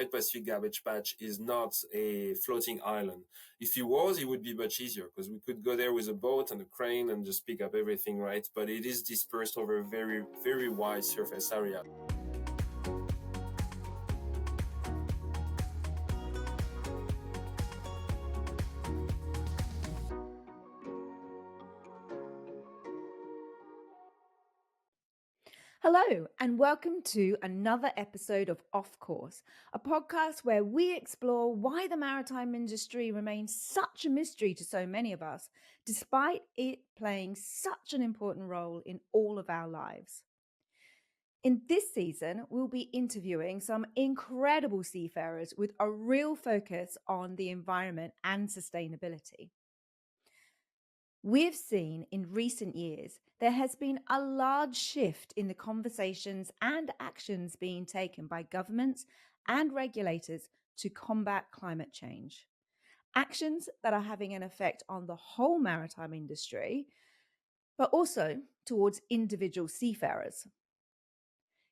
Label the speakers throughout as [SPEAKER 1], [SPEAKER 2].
[SPEAKER 1] Great Pacific Garbage Patch is not a floating island. If it was, it would be much easier because we could go there with a boat and a crane and just pick up everything, right? But it is dispersed over a very, very wide surface area.
[SPEAKER 2] Hello, and welcome to another episode of Off Course, a podcast where we explore why the maritime industry remains such a mystery to so many of us, despite it playing such an important role in all of our lives. In this season, we'll be interviewing some incredible seafarers with a real focus on the environment and sustainability. We've seen in recent years there has been a large shift in the conversations and actions being taken by governments and regulators to combat climate change. Actions that are having an effect on the whole maritime industry, but also towards individual seafarers.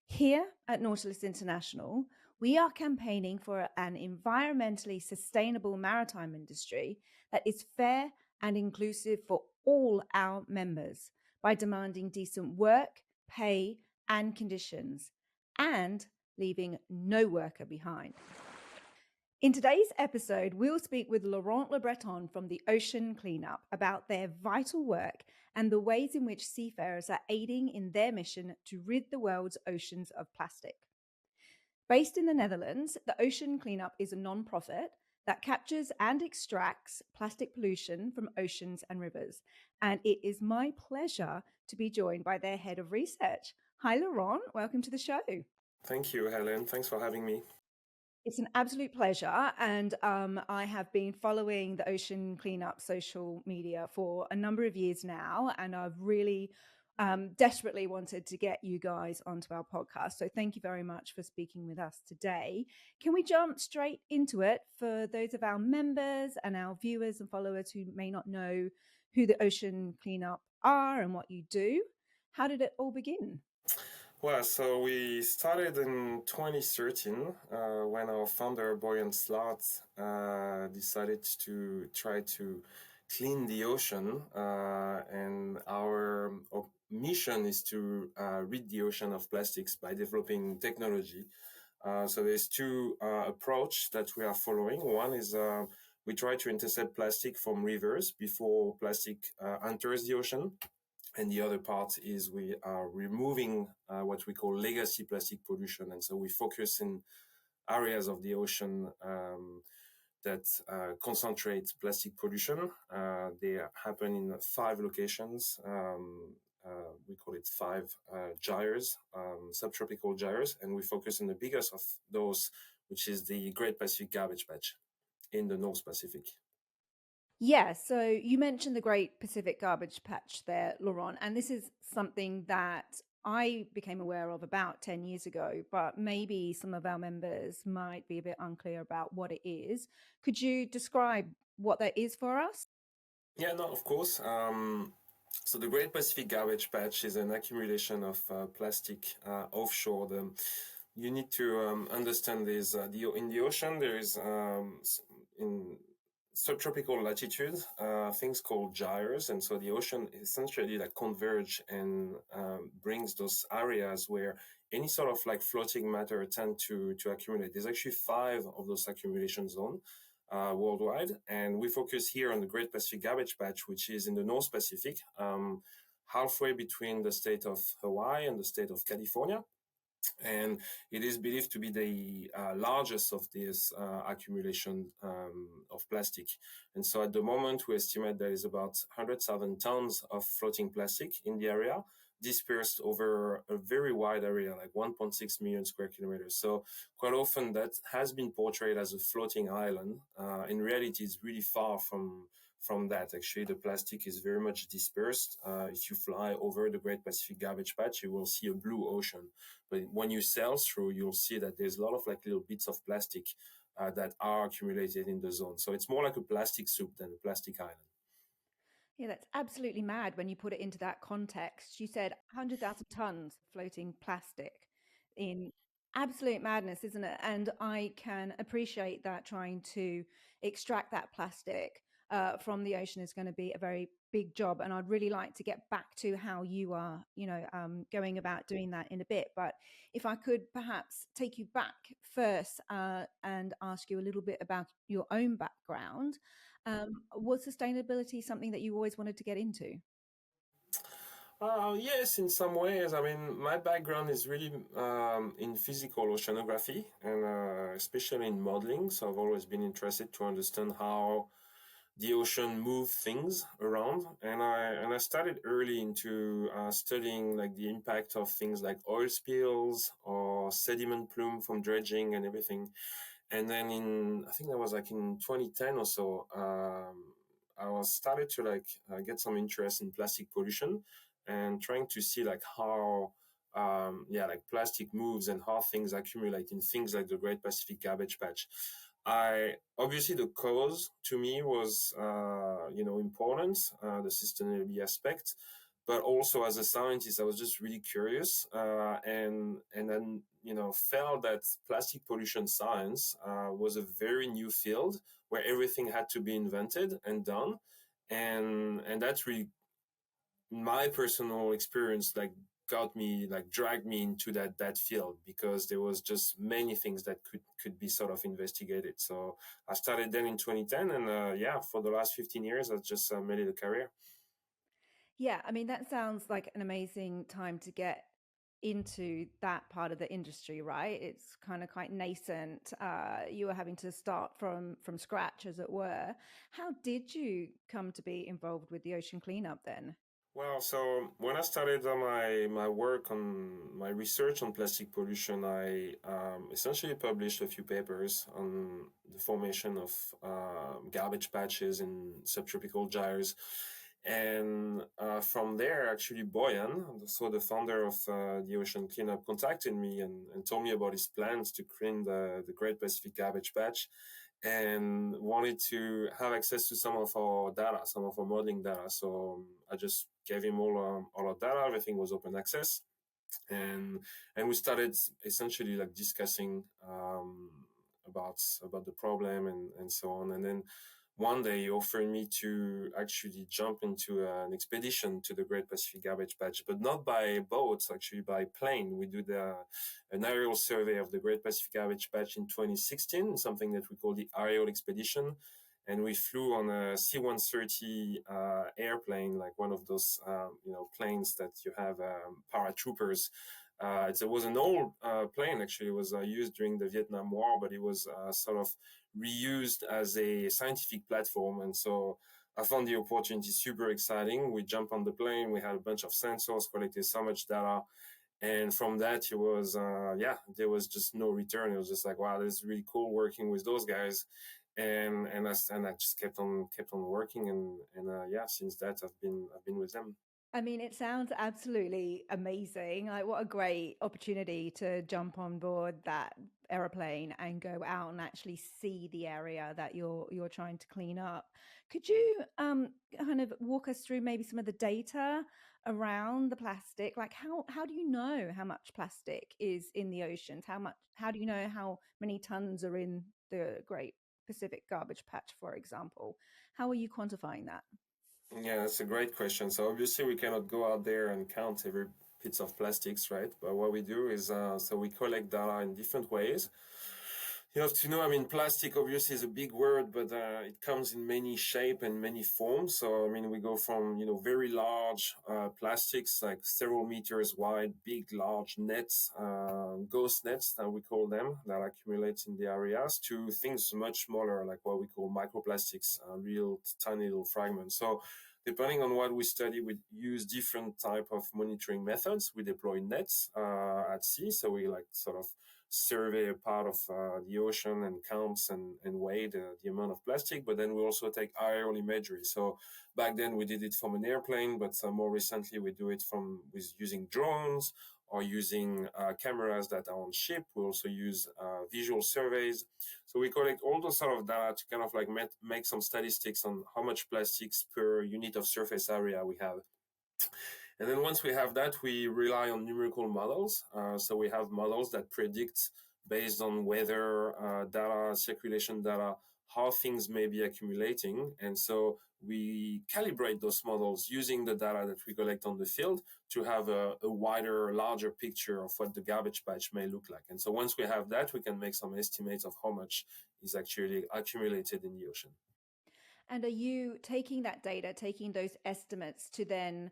[SPEAKER 2] Here at Nautilus International, we are campaigning for an environmentally sustainable maritime industry that is fair and inclusive for all our members by demanding decent work, pay, and conditions, and leaving no worker behind. In today's episode, we'll speak with Laurent Lebreton from the Ocean Cleanup about their vital work and the ways in which seafarers are aiding in their mission to rid the world's oceans of plastic. Based in the Netherlands, the Ocean Cleanup is a non-profit that captures and extracts plastic pollution from oceans and rivers. And it is my pleasure to be joined by their head of research. Hi, Laurent. Welcome to the show.
[SPEAKER 1] Thank you, Helen. Thanks for having me.
[SPEAKER 2] It's an absolute pleasure. And I have been following the Ocean Cleanup social media for a number of years now. And I've really desperately wanted to get you guys onto our podcast. So thank you very much for speaking with us today. Can we jump straight into it for those of our members and our viewers and followers who may not know who the Ocean Cleanup are and what you do? How did it all begin?
[SPEAKER 1] Well, so we started in 2013 when our founder, Boyan Slot, decided to try to clean the ocean. And our mission is to rid the ocean of plastics by developing technology. So there's two approaches that we are following. One is we try to intercept plastic from rivers before plastic enters the ocean. And the other part is we are removing what we call legacy plastic pollution. And so we focus in areas of the ocean that concentrate plastic pollution. They happen in 5 locations. We call it 5 gyres, subtropical gyres. And we focus on the biggest of those, which is the Great Pacific Garbage Patch in the North Pacific.
[SPEAKER 2] Yeah, so you mentioned the Great Pacific Garbage Patch there, Laurent, and this is something that I became aware of about 10 years ago, but maybe some of our members might be a bit unclear about what it is. Could you describe what that is for us?
[SPEAKER 1] Yeah, no, of course. So the Great Pacific Garbage Patch is an accumulation of plastic offshore. You need to understand this. In the ocean, there is in subtropical latitude things called gyres, and so the ocean essentially like converge and brings those areas where any sort of like floating matter tend to accumulate. There's actually 5 of those accumulation zones worldwide, and we focus here on the Great Pacific Garbage Patch, which is in the North Pacific, halfway between the state of Hawaii and the state of California. And it is believed to be the largest of this accumulation of plastic. And so at the moment, we estimate there is about 100,000 tons of floating plastic in the area, dispersed over a very wide area, like 1.6 million square kilometers. So quite often that has been portrayed as a floating island. In reality, it's really far from that. Actually, the plastic is very much dispersed. If you fly over the Great Pacific Garbage Patch, you will see a blue ocean. But when you sail through, you'll see that there's a lot of like little bits of plastic that are accumulated in the zone. So it's more like a plastic soup than a plastic island.
[SPEAKER 2] Yeah, that's absolutely mad when you put it into that context. You said 100,000 tons of floating plastic in Absolute madness, isn't it? And I can appreciate that trying to extract that plastic from the ocean is going to be a very big job. And I'd really like to get back to how you are, going about doing that in a bit. But if I could perhaps take you back first and ask you a little bit about your own background. Was sustainability something that you always wanted to get into?
[SPEAKER 1] Yes, in some ways. I mean, my background is really in physical oceanography and especially in modeling. So I've always been interested to understand how the ocean move things around, and I started early into studying like the impact of things like oil spills or sediment plume from dredging and everything. And then in I think that was like in 2010 or so, I was started to like get some interest in plastic pollution and trying to see like how like plastic moves and how things accumulate in things like the Great Pacific Garbage Patch. I obviously the cause to me was important, the sustainability aspect, but also as a scientist I was just really curious, and then felt that plastic pollution science was a very new field where everything had to be invented and done, and that's really my personal experience like got me like dragged me into that field because there was just many things that could be sort of investigated. So I started then in 2010, and for the last 15 years I just made it a career.
[SPEAKER 2] Yeah, I mean, that sounds like an amazing time to get into that part of the industry, right? It's kind of quite nascent. You were having to start from scratch, as it were. How did you come to be involved with the ocean cleanup then?
[SPEAKER 1] Well, so when I started on my work on my research on plastic pollution, I essentially published a few papers on the formation of garbage patches in subtropical gyres. And from there, actually, Boyan, so the founder of the Ocean Cleanup, contacted me and told me about his plans to clean the Great Pacific Garbage Patch, and wanted to have access to some of our data, some of our modeling data. So I just gave him all our data. Everything was open access, and we started essentially like discussing about the problem and so on. And then one day he offered me to actually jump into an expedition to the Great Pacific Garbage Patch, but not by boat, actually by plane. We did an aerial survey of the Great Pacific Garbage Patch in 2016, something that we call the aerial expedition. And we flew on a C-130 airplane, like one of those planes that you have paratroopers. It was an old plane, actually. It was used during the Vietnam War, but it was sort of reused as a scientific platform. And so I found the opportunity super exciting. We jumped on the plane. We had a bunch of sensors, collected so much data. And from that, it was, there was just no return. It was just like, wow, this is really cool working with those guys. And I just kept on working. And since that, I've been with them.
[SPEAKER 2] I mean, it sounds absolutely amazing. Like, what a great opportunity to jump on board that aeroplane and go out and actually see the area that you're trying to clean up. Could you kind of walk us through maybe some of the data around the plastic? Like, how do you know how much plastic is in the oceans? How do you know how many tons are in the Great Pacific Garbage Patch, for example? How are you quantifying that?
[SPEAKER 1] Yeah, that's a great question. So obviously we cannot go out there and count every piece of plastics, right? But what we do is so we collect data in different ways. You have to know, I mean, plastic obviously is a big word, but it comes in many shape and many forms. So, I mean, we go from, very large plastics, like several meters wide, big, large nets, ghost nets that we call them, that accumulate in the areas, to things much smaller, like what we call microplastics, real tiny little fragments. So, depending on what we study, we use different type of monitoring methods. We deploy nets at sea, so we like sort of survey a part of the ocean and counts and weigh the amount of plastic. But then we also take aerial imagery. So back then we did it from an airplane, but more recently we do it with using drones or using cameras that are on ship. We also use visual surveys. So we collect all those sort of data to kind of like make some statistics on how much plastics per unit of surface area we have. And then once we have that, we rely on numerical models. So we have models that predict based on weather data, circulation data, how things may be accumulating. And so we calibrate those models using the data that we collect on the field to have a wider, larger picture of what the garbage patch may look like. And so once we have that, we can make some estimates of how much is actually accumulated in the ocean.
[SPEAKER 2] And are you taking that data, taking those estimates to then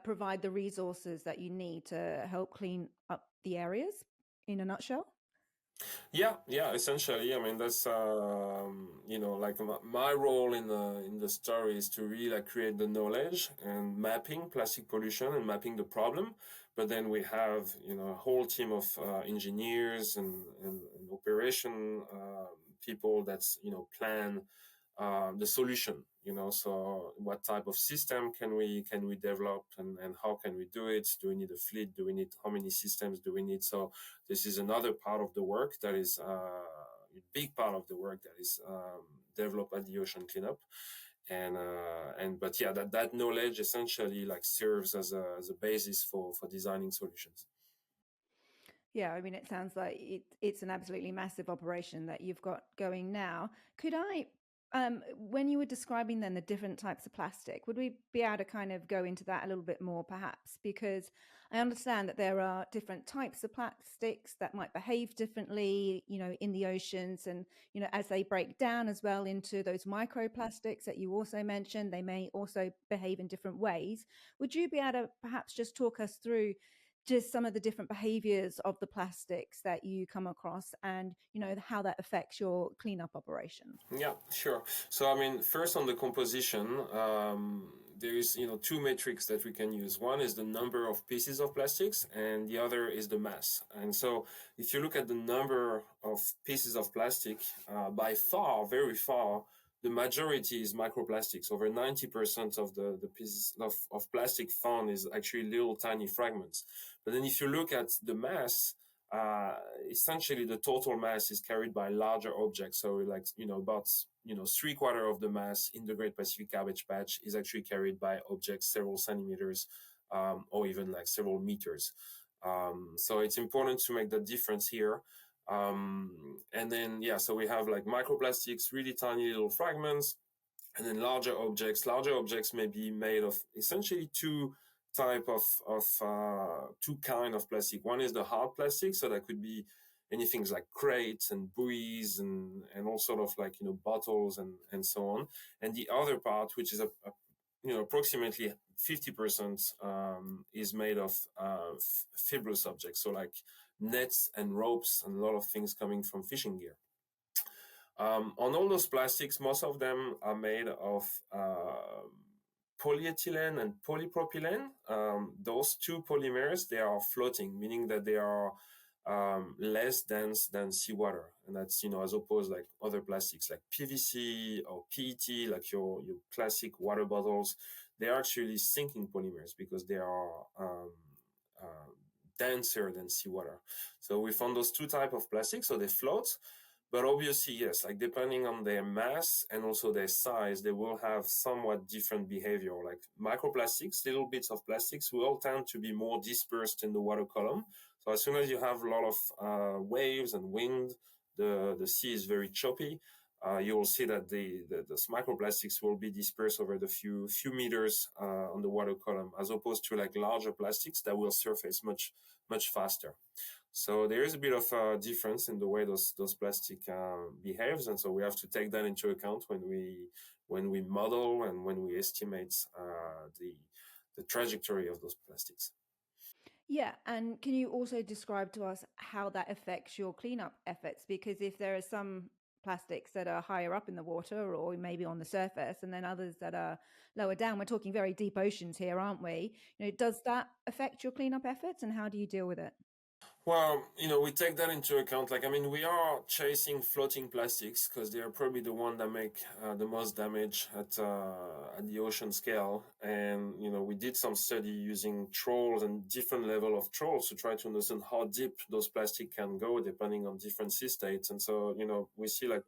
[SPEAKER 2] provide the resources that you need to help clean up the areas in a nutshell?
[SPEAKER 1] Yeah, essentially. I mean, that's like my role in the story is to really like create the knowledge and mapping plastic pollution and mapping the problem. But then we have a whole team of engineers and operation people that's plan the solution. So what type of system can we develop, and how can we do it? Do we need a fleet? Do we need how many systems do we need? So this is another part of the work that is a big part of the work that is developed at the ocean cleanup. But yeah, that knowledge essentially like serves as a basis for designing solutions.
[SPEAKER 2] Yeah, I mean, it sounds like it's an absolutely massive operation that you've got going now. Could I, when you were describing then the different types of plastic, would we be able to kind of go into that a little bit more perhaps? Because I understand that there are different types of plastics that might behave differently, in the oceans, and, as they break down as well into those microplastics that you also mentioned, they may also behave in different ways. Would you be able to perhaps just talk us through just some of the different behaviors of the plastics that you come across, and how that affects your cleanup operations?
[SPEAKER 1] Yeah, sure. So I mean, first on the composition, there is two metrics that we can use. One is the number of pieces of plastics, and the other is the mass. And so if you look at the number of pieces of plastic, by far, very far, the majority is microplastics. Over 90% of the pieces of plastic found is actually little tiny fragments. But then if you look at the mass, uh, essentially the total mass is carried by larger objects. So like, about, 3/4 of the mass in the Great Pacific Garbage Patch is actually carried by objects several centimeters, or even like several meters. So it's important to make the difference here. And then, yeah, so we have like microplastics, really tiny little fragments, and then larger objects. Larger objects may be made of essentially two kind of plastic. One is the hard plastic, so that could be anything like crates and buoys and all sort of like bottles and so on. And the other part, which is approximately 50%, is made of fibrous objects, so like nets and ropes and a lot of things coming from fishing gear. On all those plastics, most of them are made of polyethylene and polypropylene. Those two polymers, they are floating, meaning that they are less dense than seawater. And that's, as opposed like other plastics like PVC or PET, like your classic water bottles, they are actually sinking polymers because they are denser than seawater. So we found those two types of plastics, so they float. But obviously, yes, like depending on their mass and also their size, they will have somewhat different behavior. Like microplastics, little bits of plastics will tend to be more dispersed in the water column. So as soon as you have a lot of waves and wind, the sea is very choppy. You will see that those microplastics will be dispersed over the few meters on the water column, as opposed to like larger plastics that will surface much faster. So there is a bit of a difference in the way those plastic behaves, and so we have to take that into account when we model and when we estimate the trajectory of those plastics.
[SPEAKER 2] Yeah, and can you also describe to us how that affects your cleanup efforts? Because if there are some plastics that are higher up in the water or maybe on the surface, and then others that are lower down, we're talking very deep oceans here, aren't we? Does that affect your cleanup efforts, and how do you deal with it?
[SPEAKER 1] Well, we take that into account. Like, I mean, we are chasing floating plastics because they are probably the one that make the most damage at the ocean scale. And we did some study using trawls and different level of trawls to try to understand how deep those plastic can go depending on different sea states. And so we see like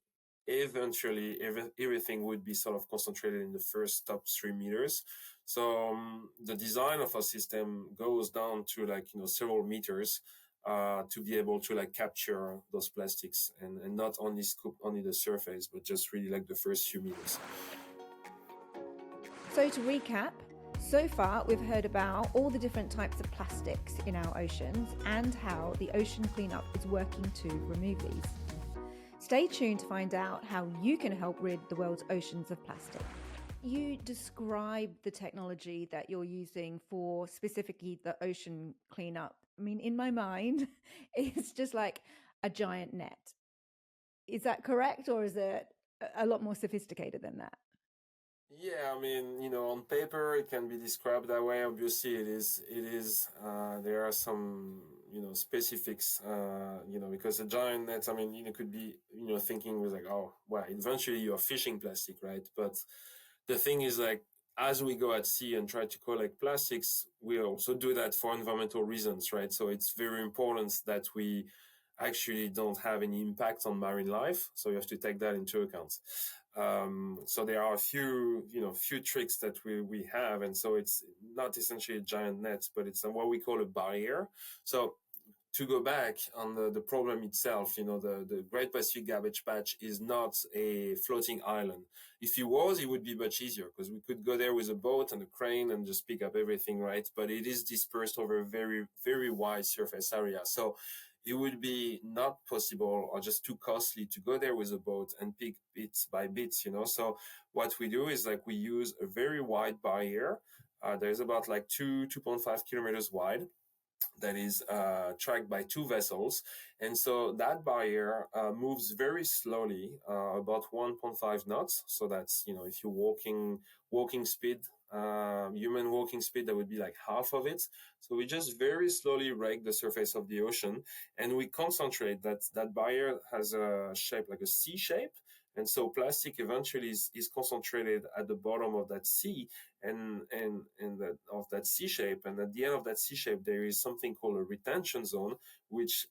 [SPEAKER 1] eventually everything would be sort of concentrated in the first top 3 meters. So the design of a system goes down to like, several meters to be able to like capture those plastics and not only scoop only the surface, but just really like the first few meters.
[SPEAKER 2] So to recap, so far we've heard about all the different types of plastics in our oceans and how the ocean cleanup is working to remove these. Stay tuned to find out how you can help rid the world's oceans of plastic. You describe the technology that you're using for specifically the ocean cleanup. I mean, in my mind, it's just like a giant net. Is that correct, or is it a lot more sophisticated than that?
[SPEAKER 1] Yeah, I mean, on paper it can be described that way. Obviously, it is. It is. There are some, specifics. Because a giant net. I mean, could be, thinking was like, oh, well, eventually you are fishing plastic, right? But the thing is, like, as we go at sea and try to collect plastics, we also do that for environmental reasons, right? So it's very important that we actually don't have any impact on marine life. So you have to take that into account. So there are a few tricks that we have, and so it's not essentially a giant net, but it's what we call a barrier. So to go back on the problem itself, the Great Pacific Garbage Patch is not a floating island. If it was, it would be much easier because we could go there with a boat and a crane and just pick up everything, right? But it is dispersed over a very, very wide surface area. So it would be not possible or just too costly to go there with a boat and pick bits by bits, So what we do is like we use a very wide barrier. There's about like 2.5 kilometers wide that is tracked by 2 vessels. And so that barrier moves very slowly, about 1.5 knots. So that's, if you're walking speed, human walking speed, that would be like half of it. So we just very slowly rake the surface of the ocean, and we concentrate that barrier has a shape like a C shape. And so plastic eventually is concentrated at the bottom of that C and that of that C shape. And at the end of that C shape, there is something called a retention zone, which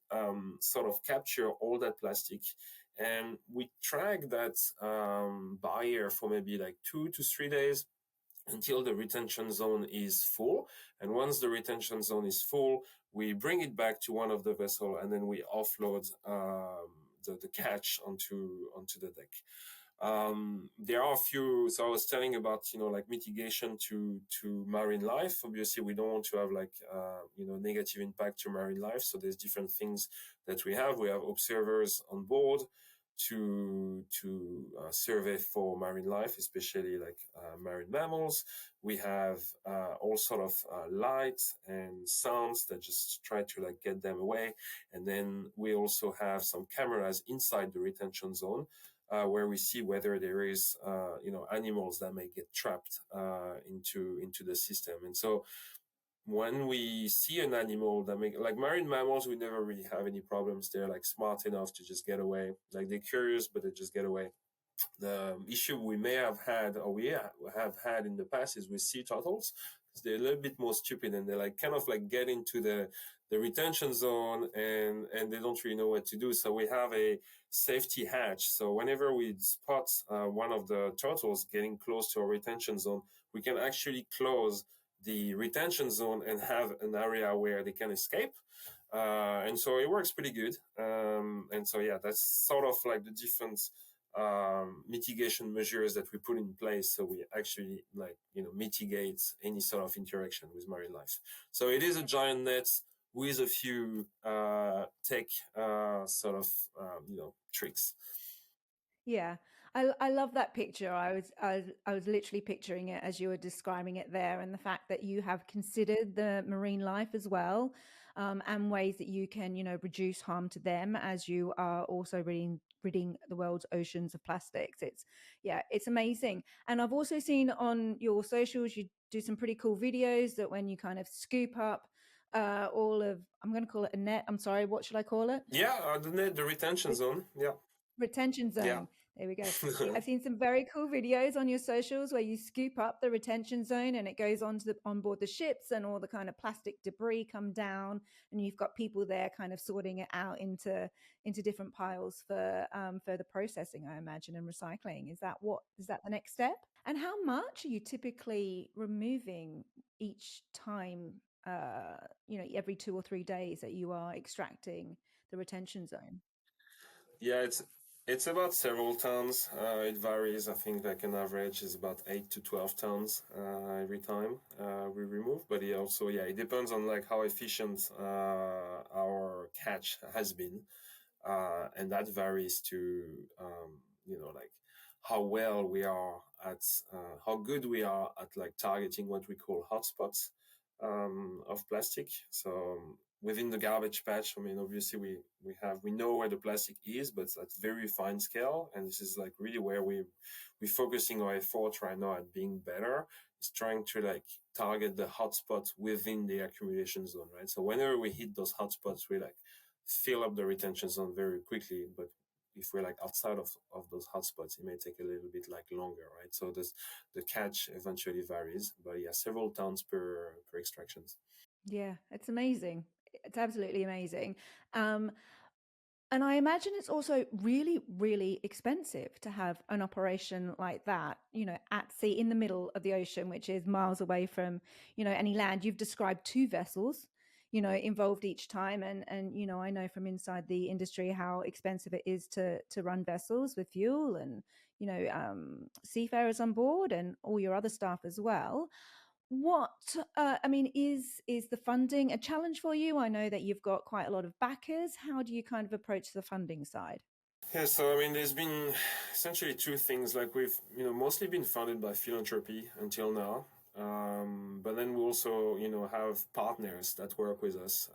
[SPEAKER 1] sort of capture all that plastic. And we track that barrier for maybe like 2 to 3 days until the retention zone is full. And once the retention zone is full, we bring it back to one of the vessel, and then we offload the catch onto the deck. There are a few. So I was telling about like mitigation to marine life. Obviously, we don't want to have like negative impact to marine life. So there's different things that we have. We have observers on board to survey for marine life, especially like marine mammals. We have all sort of lights and sounds that just try to like get them away. And then we also have some cameras inside the retention zone where we see whether there is animals that may get trapped into the system. And so when we see an animal that like marine mammals, we never really have any problems. They're like smart enough to just get away. Like they're curious, but they just get away. The issue we may have had, or we have had in the past, is with sea turtles. They're a little bit more stupid, and they're like kind of like get into the retention zone, and they don't really know what to do. So we have a safety hatch. So whenever we spot one of the turtles getting close to a retention zone, we can actually close the retention zone and have an area where they can escape. And so it works pretty good. And so, yeah, that's sort of like the different mitigation measures that we put in place. So we actually mitigate any sort of interaction with marine life. So it is a giant net with a few tech sort of, tricks.
[SPEAKER 2] Yeah, I love that picture. I was literally picturing it as you were describing it there, and the fact that you have considered the marine life as well, and ways that you can, reduce harm to them as you are also ridding the world's oceans of plastics. It's amazing. And I've also seen on your socials you do some pretty cool videos that when you kind of scoop up all of, I'm going to call it a net. I'm sorry, what should I call it?
[SPEAKER 1] Yeah, the retention zone. Yeah.
[SPEAKER 2] Retention
[SPEAKER 1] Yeah.
[SPEAKER 2] zone. There we go. I've seen some very cool videos on your socials where you scoop up the retention zone and it goes on board the ships, and all the kind of plastic debris come down, and you've got people there kind of sorting it out into different piles for further processing, I imagine, and recycling. Is that the next step? And how much are you typically removing each time? Every 2 or 3 days that you are extracting the retention zone.
[SPEAKER 1] Yeah, it's about several tons. It varies. I think like an average is about 8 to 12 tons every time we remove. But it also, yeah, it depends on like how efficient our catch has been, and that varies to like how well we are at how good we are at like targeting what we call hotspots of plastic. So within the garbage patch, I mean, obviously we know where the plastic is, but at very fine scale, and this is like really where we're focusing our effort right now at being better. Is trying to like target the hotspots within the accumulation zone, right? So whenever we hit those hotspots, we like fill up the retention zone very quickly. But if we're like outside of those hotspots, it may take a little bit like longer, right? So the catch eventually varies, but yeah, several tons per extractions.
[SPEAKER 2] Yeah, it's amazing. It's absolutely amazing. Um, and I imagine it's also really, really expensive to have an operation like that, at sea in the middle of the ocean, which is miles away from, any land. You've described two vessels, involved each time. And I know from inside the industry how expensive it is to run vessels with fuel and, seafarers on board and all your other staff as well. What I mean, is the funding a challenge for you? I know that you've got quite a lot of backers. How do you kind of approach the funding side?
[SPEAKER 1] Yeah, so I mean, there's been essentially two things. Like we've mostly been funded by philanthropy until now, but then we also have partners that work with us,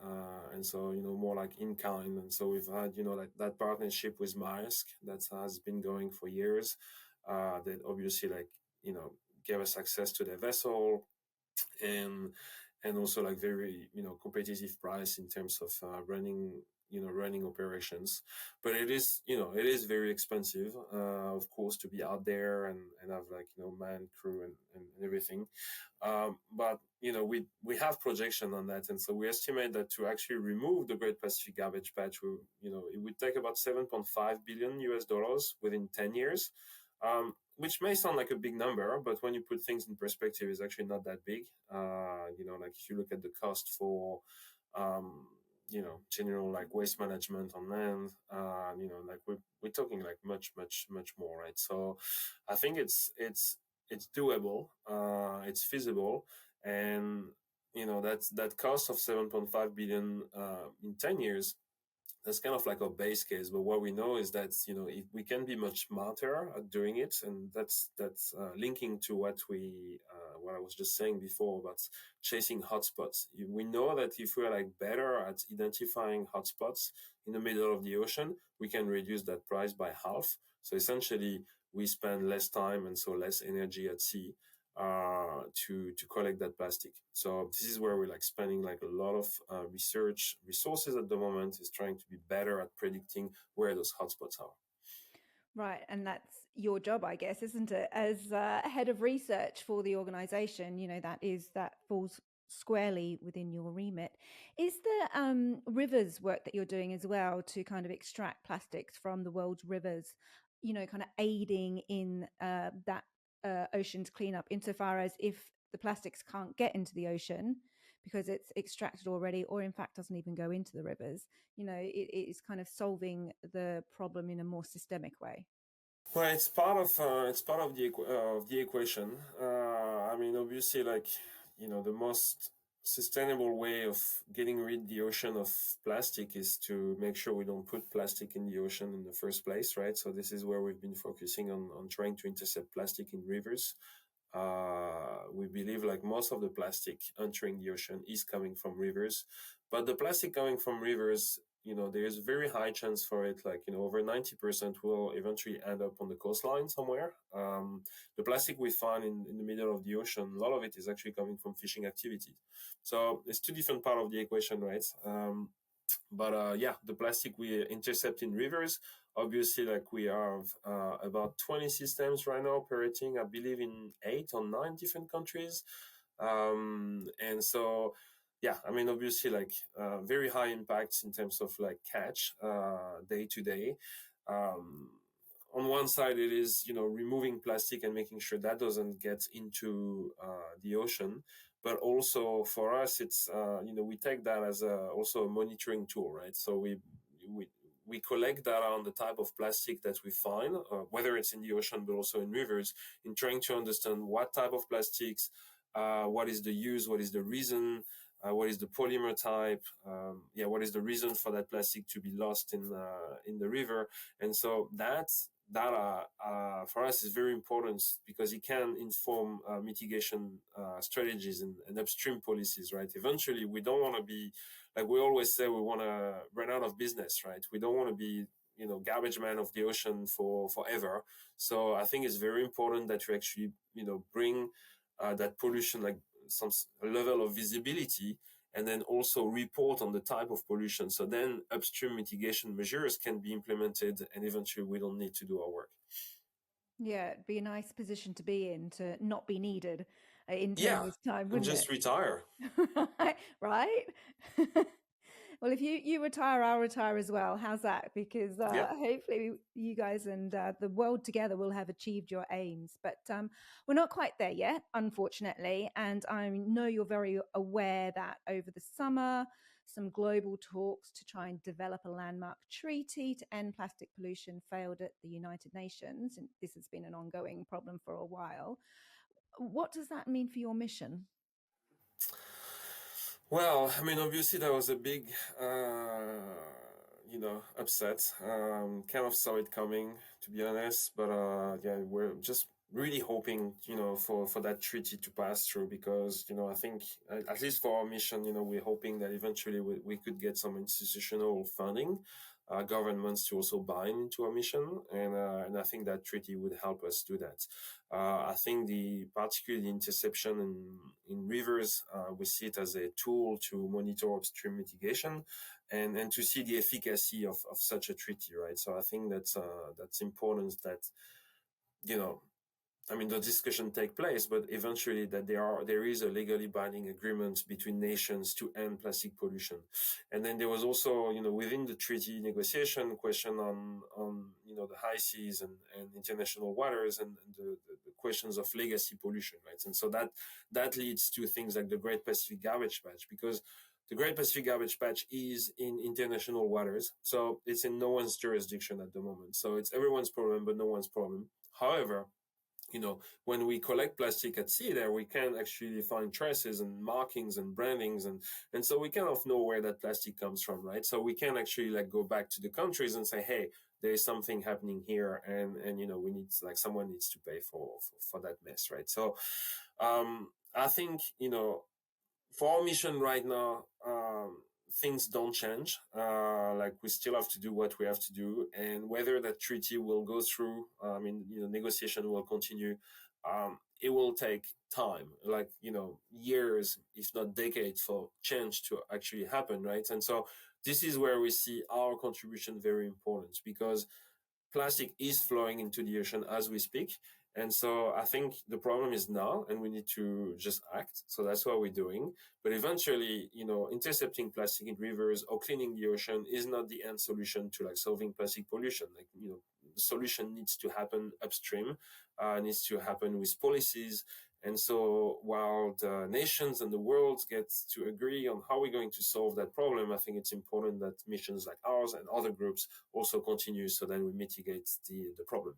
[SPEAKER 1] and so more like in kind. And so we've had like that partnership with Maersk that has been going for years. That obviously like gave us access to their vessel, and also like very competitive price in terms of running operations. But it is very expensive, of course, to be out there and have like man crew and everything. But we have projection on that, and so we estimate that to actually remove the Great Pacific Garbage Patch, it would take about 7.5 billion US dollars within 10 years. Which may sound like a big number, but when you put things in perspective, it's actually not that big. Like if you look at the cost for, general like waste management on land, like we're talking like much more, right? So I think it's doable, it's feasible, and that cost of 7.5 billion in 10 years, that's kind of like a base case. But what we know is that if we can be much smarter at doing it, and that's linking to what I was just saying before about chasing hotspots. We know that if we're like better at identifying hotspots in the middle of the ocean, we can reduce that price by half. So essentially, we spend less time and so less energy at sea to collect that plastic. So this is where we're like spending like a lot of research resources at the moment, is trying to be better at predicting where those hotspots are.
[SPEAKER 2] Right, and that's your job, I guess, isn't it? As head of research for the organization, that falls squarely within your remit. Is the rivers work that you're doing as well to kind of extract plastics from the world's rivers, kind of aiding in that ocean's cleanup, insofar as if the plastics can't get into the ocean because it's extracted already, or in fact doesn't even go into the rivers, it is kind of solving the problem in a more systemic way.
[SPEAKER 1] Well, it's part of the equation. I mean, obviously, like the most sustainable way of getting rid the ocean of plastic is to make sure we don't put plastic in the ocean in the first place, right? So this is where we've been focusing on trying to intercept plastic in rivers. We believe like most of the plastic entering the ocean is coming from rivers, but the plastic coming from rivers, there's a very high chance for it, like over 90% will eventually end up on the coastline somewhere. The plastic we find in the middle of the ocean, a lot of it is actually coming from fishing activity. So it's two different part of the equation, right? But yeah, the plastic we intercept in rivers Obviously, like we have about 20 systems right now operating, I believe, in 8 or 9 different countries. And so, yeah, I mean, obviously, like very high impacts in terms of like catch day to day. Um, on one side, it is, removing plastic and making sure that doesn't get into the ocean. But also for us, it's, we take that as also a monitoring tool, right? So we, we collect data on the type of plastic that we find, whether it's in the ocean, but also in rivers, in trying to understand what type of plastics, what is the use, what is the reason, what is the polymer type, what is the reason for that plastic to be lost in the river. And so that data for us is very important because it can inform mitigation strategies and upstream policies, right? Eventually, we don't want to be, like we always say, we want to run out of business, right? We don't want to be, garbage man of the ocean for forever. So I think it's very important that you actually, bring that pollution, like some level of visibility, and then also report on the type of pollution. So then upstream mitigation measures can be implemented, and eventually we don't need to do our work.
[SPEAKER 2] Yeah, it'd be a nice position to be in, to not be needed in 10
[SPEAKER 1] Yeah,
[SPEAKER 2] years' time,
[SPEAKER 1] and
[SPEAKER 2] wouldn't
[SPEAKER 1] just
[SPEAKER 2] it?
[SPEAKER 1] retire.
[SPEAKER 2] Right? Well, if you retire, I'll retire as well. How's that? Because
[SPEAKER 1] Yeah.
[SPEAKER 2] hopefully you guys and the world together will have achieved your aims. But we're not quite there yet, unfortunately. And I know you're very aware that over the summer, some global talks to try and develop a landmark treaty to end plastic pollution failed at the United Nations. And this has been an ongoing problem for a while. What does that mean for your mission?
[SPEAKER 1] Well, I mean, obviously that was a big, upset. Kind of saw it coming, to be honest. But yeah, we're just really hoping, for that treaty to pass through because, I think at least for our mission, we're hoping that eventually we could get some institutional funding, governments to also buy into our mission, and I think that treaty would help us do that. I think particularly the interception in rivers, we see it as a tool to monitor upstream mitigation and to see the efficacy of such a treaty, right? So I think that's important that, you know, I mean, the discussion take place, but eventually that there is a legally binding agreement between nations to end plastic pollution. And then there was also, within the treaty negotiation question on the high seas and international waters and the questions of legacy pollution, right? And so that leads to things like the Great Pacific Garbage Patch, because the Great Pacific Garbage Patch is in international waters, so it's in no one's jurisdiction at the moment. So it's everyone's problem, but no one's problem. However, when we collect plastic at sea there, we can actually find traces and markings and brandings, and so we kind of know where that plastic comes from, right? So we can actually like go back to the countries and say, hey, there is something happening here, and we need, like, someone needs to pay for that mess, right? So I think, for our mission right now, things don't change. Like, we still have to do what we have to do, and whether that treaty will go through, I mean, negotiation will continue. It will take time, like, years, if not decades, for change to actually happen, right? And so this is where we see our contribution very important, because plastic is flowing into the ocean as we speak. And so I think the problem is now, and we need to just act. So that's what we're doing. But eventually, intercepting plastic in rivers or cleaning the ocean is not the end solution to like solving plastic pollution. Like, the solution needs to happen upstream, needs to happen with policies. And so while the nations and the world get to agree on how we're going to solve that problem, I think it's important that missions like ours and other groups also continue so that we mitigate the problem.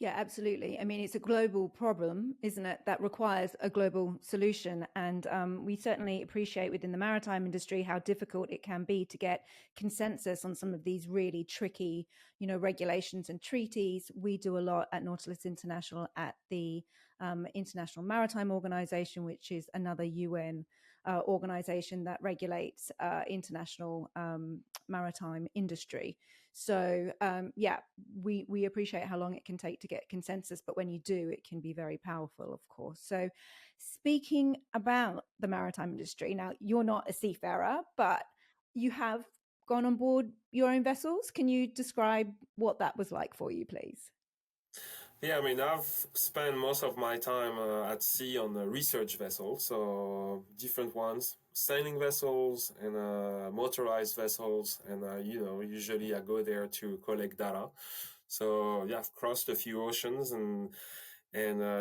[SPEAKER 2] Yeah, absolutely. I mean, it's a global problem, isn't it, that requires a global solution. And we certainly appreciate within the maritime industry how difficult it can be to get consensus on some of these really tricky, regulations and treaties. We do a lot at Nautilus International at the International Maritime Organization, which is another UN organization that regulates international maritime industry. So yeah, we appreciate how long it can take to get consensus, but when you do, it can be very powerful, of course. So speaking about the maritime industry, now you're not a seafarer, but you have gone on board your own vessels. Can you describe what that was like for you, please?
[SPEAKER 1] Yeah, I mean, I've spent most of my time at sea on a research vessel, so different ones, sailing vessels and motorized vessels, and usually I go there to collect data. So yeah, I've crossed a few oceans and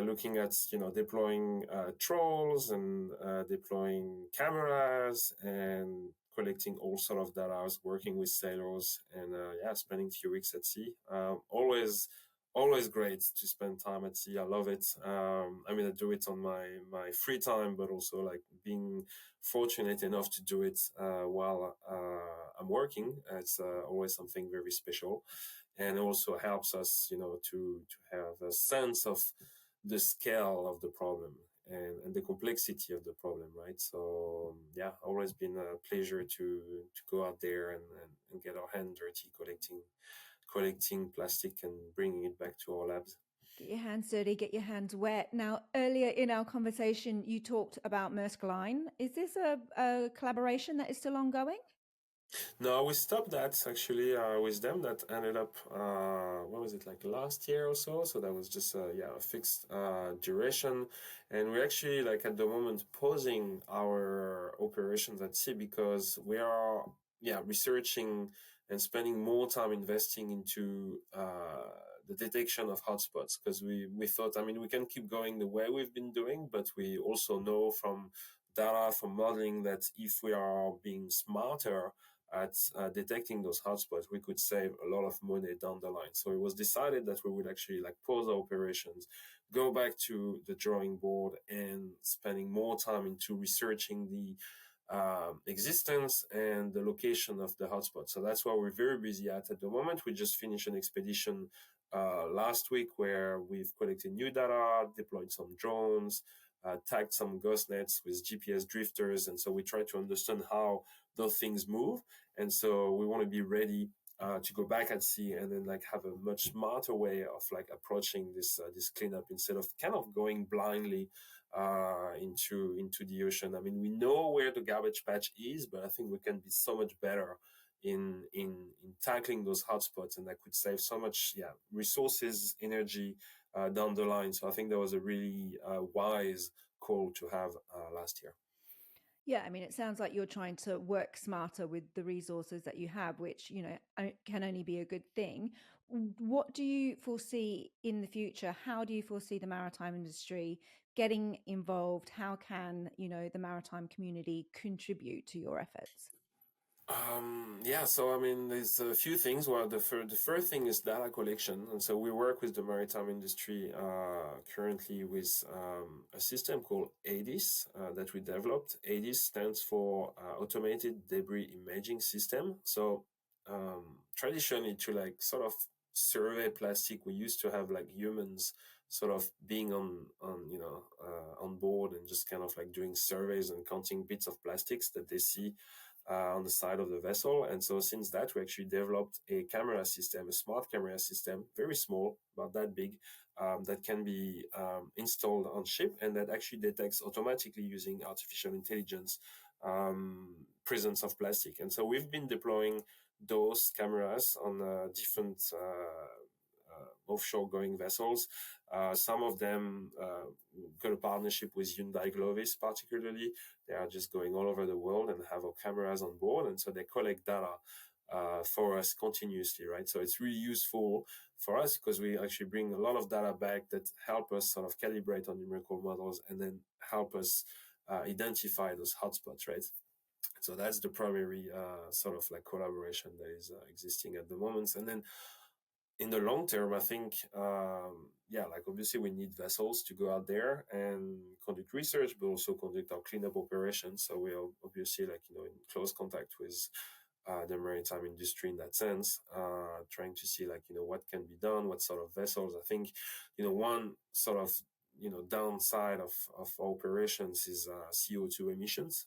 [SPEAKER 1] looking at deploying trolls and deploying cameras and collecting all sort of data. I was working with sailors and yeah, spending a few weeks at sea. Always great to spend time at sea. I love it. I mean, I do it on my free time, but also like being fortunate enough to do it while I'm working. It's always something very special, and also helps us, to have a sense of the scale of the problem and the complexity of the problem, right? So yeah, always been a pleasure to go out there and get our hand dirty collecting plastic and bringing it back to our labs.
[SPEAKER 2] Get your hands dirty, get your hands wet. Now, earlier in our conversation, you talked about Maersk Line. Is this a collaboration that is still ongoing?
[SPEAKER 1] No, we stopped that actually with them. That ended up, what was it, like last year or so? So that was just a fixed duration, and we're actually like at the moment pausing our operations at sea because we are researching and spending more time investing into the detection of hotspots because we thought, I mean, we can keep going the way we've been doing, but we also know from data from modeling that if we are being smarter at detecting those hotspots, we could save a lot of money down the line. So it was decided that we would actually like pause our operations, go back to the drawing board, and spending more time into researching the existence and the location of the hotspot. So that's why we're very busy at the moment. We just finished an expedition last week where we've collected new data, deployed some drones, tagged some ghost nets with GPS drifters, and so we try to understand how those things move. And so we want to be ready to go back at sea and then like have a much smarter way of like approaching this cleanup instead of kind of going blindly into the ocean. I mean, we know where the garbage patch is, but I think we can be so much better in tackling those hotspots, and that could save so much resources, energy down the line. So I think that was a really wise call to have last year.
[SPEAKER 2] Yeah, I mean, it sounds like you're trying to work smarter with the resources that you have, which, can only be a good thing. What do you foresee in the future? How do you foresee the maritime industry getting involved? How can, the maritime community contribute to your efforts?
[SPEAKER 1] So I mean, there's a few things. Well, the first thing is data collection, and so we work with the maritime industry currently with a system called ADIS that we developed. ADIS stands for Automated Debris Imaging System. So traditionally, to like sort of survey plastic, we used to have like humans sort of being on board and just kind of like doing surveys and counting bits of plastics that they see on the side of the vessel. And so since that, we actually developed a camera system, a smart camera system, very small, about that big, that can be installed on ship and that actually detects automatically using artificial intelligence presence of plastic. And so we've been deploying those cameras on different offshore going vessels. Some of them got a partnership with Hyundai Glovis particularly. They are just going all over the world and have our cameras on board. And so they collect data for us continuously, right? So it's really useful for us because we actually bring a lot of data back that help us sort of calibrate on numerical models and then help us identify those hotspots, right? So that's the primary sort of like collaboration that is existing at the moment. And then in the long term, I think, like obviously we need vessels to go out there and conduct research, but also conduct our cleanup operations. So we are obviously in close contact with the maritime industry in that sense, trying to see what can be done, what sort of vessels. I think, one sort of downside of operations is CO2 emissions.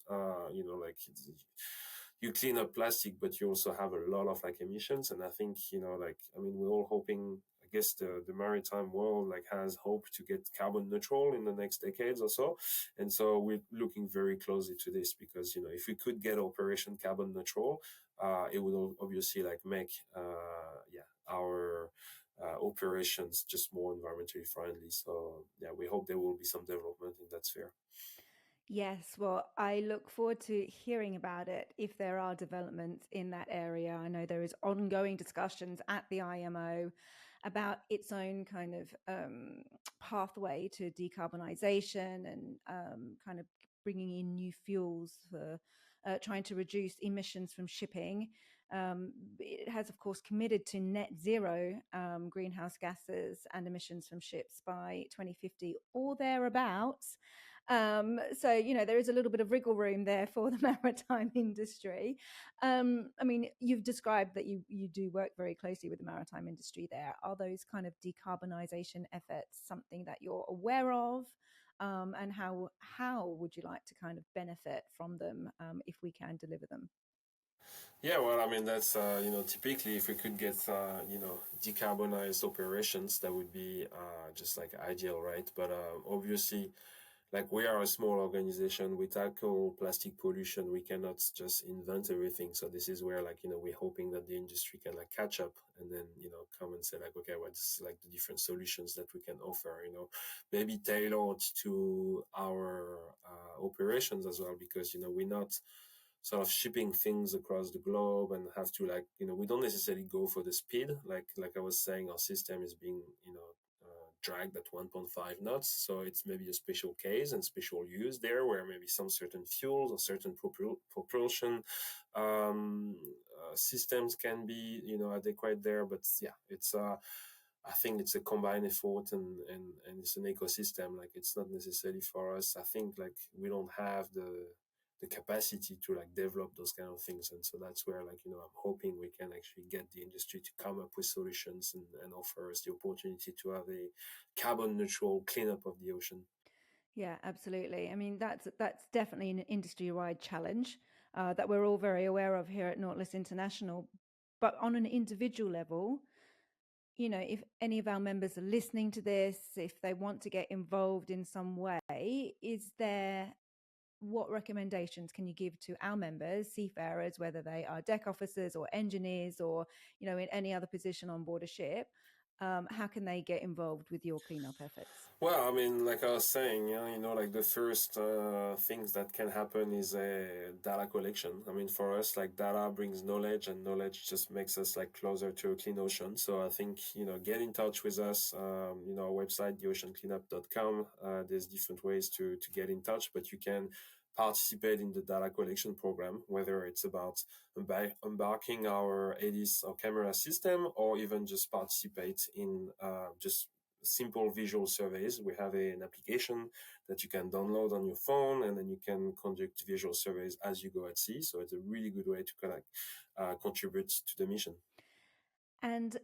[SPEAKER 1] You clean up plastic, but you also have a lot of emissions. And I think, we're all hoping, I guess the maritime world has hope to get carbon neutral in the next decades or so. And so we're looking very closely to this because, if we could get operation carbon neutral, it would obviously like make our operations just more environmentally friendly. So yeah, we hope there will be some development in that sphere.
[SPEAKER 2] Yes, well, I look forward to hearing about it if there are developments in that area. I know there is ongoing discussions at the IMO about its own kind of pathway to decarbonisation and kind of bringing in new fuels for trying to reduce emissions from shipping. It has, of course, committed to net zero greenhouse gases and emissions from ships by 2050 or thereabouts. So, you know, there is a little bit of wriggle room there for the maritime industry. I mean, you've described that you do work very closely with the maritime industry there. Are those kind of decarbonisation efforts something that you're aware of? And how would you like to kind of benefit from them if we can deliver them?
[SPEAKER 1] Yeah, well, I mean, that's, typically if we could get, decarbonized operations, that would be just like ideal, right? But obviously, like we are a small organization, we tackle plastic pollution, we cannot just invent everything. So this is where, like, we're hoping that the industry can like catch up and then, come and say like, okay, what's like the different solutions that we can offer, maybe tailored to our operations as well, because, we're not sort of shipping things across the globe and have to like we don't necessarily go for the speed like I was saying. Our system is being dragged at 1.5 knots, so it's maybe a special case and special use there where maybe some certain fuels or certain propulsion systems can be adequate there. But yeah, it's I think it's a combined effort and it's an ecosystem. Like it's not necessarily for us. I think like we don't have the capacity to like develop those kind of things, and so that's where like I'm hoping we can actually get the industry to come up with solutions and offer us the opportunity to have a carbon neutral cleanup of the ocean.
[SPEAKER 2] Yeah, absolutely. I mean, that's definitely an industry-wide challenge that we're all very aware of here at Nautilus International. But on an individual level, you know, if any of our members are listening to this, if they want to get involved in some way, what recommendations can you give to our members, seafarers, whether they are deck officers or engineers or, in any other position on board a ship? How can they get involved with your cleanup efforts?
[SPEAKER 1] Well, I mean, like I was saying, like the first things that can happen is a data collection. I mean, for us, like data brings knowledge, and knowledge just makes us like closer to a clean ocean. So I think, get in touch with us. Our website, theoceancleanup.com. There's different ways to get in touch, but you can participate in the data collection program, whether it's about embarking our ADIS or camera system, or even just participate in just simple visual surveys. We have an application that you can download on your phone, and then you can conduct visual surveys as you go at sea. So it's a really good way to contribute to the mission.
[SPEAKER 2] And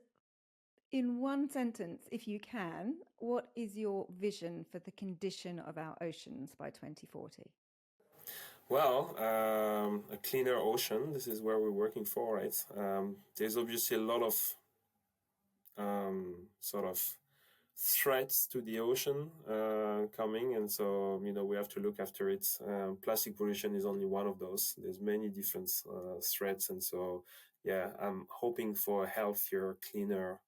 [SPEAKER 2] in one sentence, if you can, what is your vision for the condition of our oceans by 2040?
[SPEAKER 1] Well, a cleaner ocean. This is where we're working for, right? There's obviously a lot of sort of threats to the ocean coming, and so we have to look after it. Plastic pollution is only one of those. There's many different threats, and so yeah, I'm hoping for a healthier, cleaner,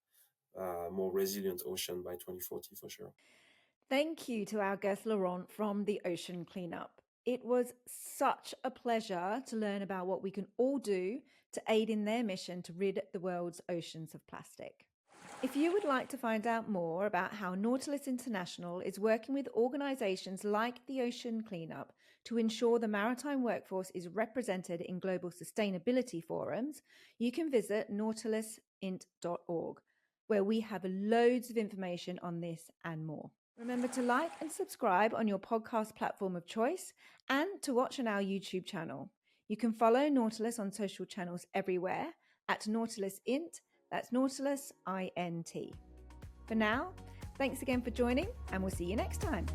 [SPEAKER 1] more resilient ocean by 2040 for sure.
[SPEAKER 2] Thank you to our guest Laurent from the Ocean Cleanup. It was such a pleasure to learn about what we can all do to aid in their mission to rid the world's oceans of plastic. If you would like to find out more about how Nautilus International is working with organisations like the Ocean Cleanup to ensure the maritime workforce is represented in global sustainability forums, you can visit nautilusint.org, where we have loads of information on this and more. Remember to like and subscribe on your podcast platform of choice and to watch on our YouTube channel. You can follow Nautilus on social channels everywhere at Nautilus Int. That's Nautilus INT. For now, thanks again for joining, and we'll see you next time.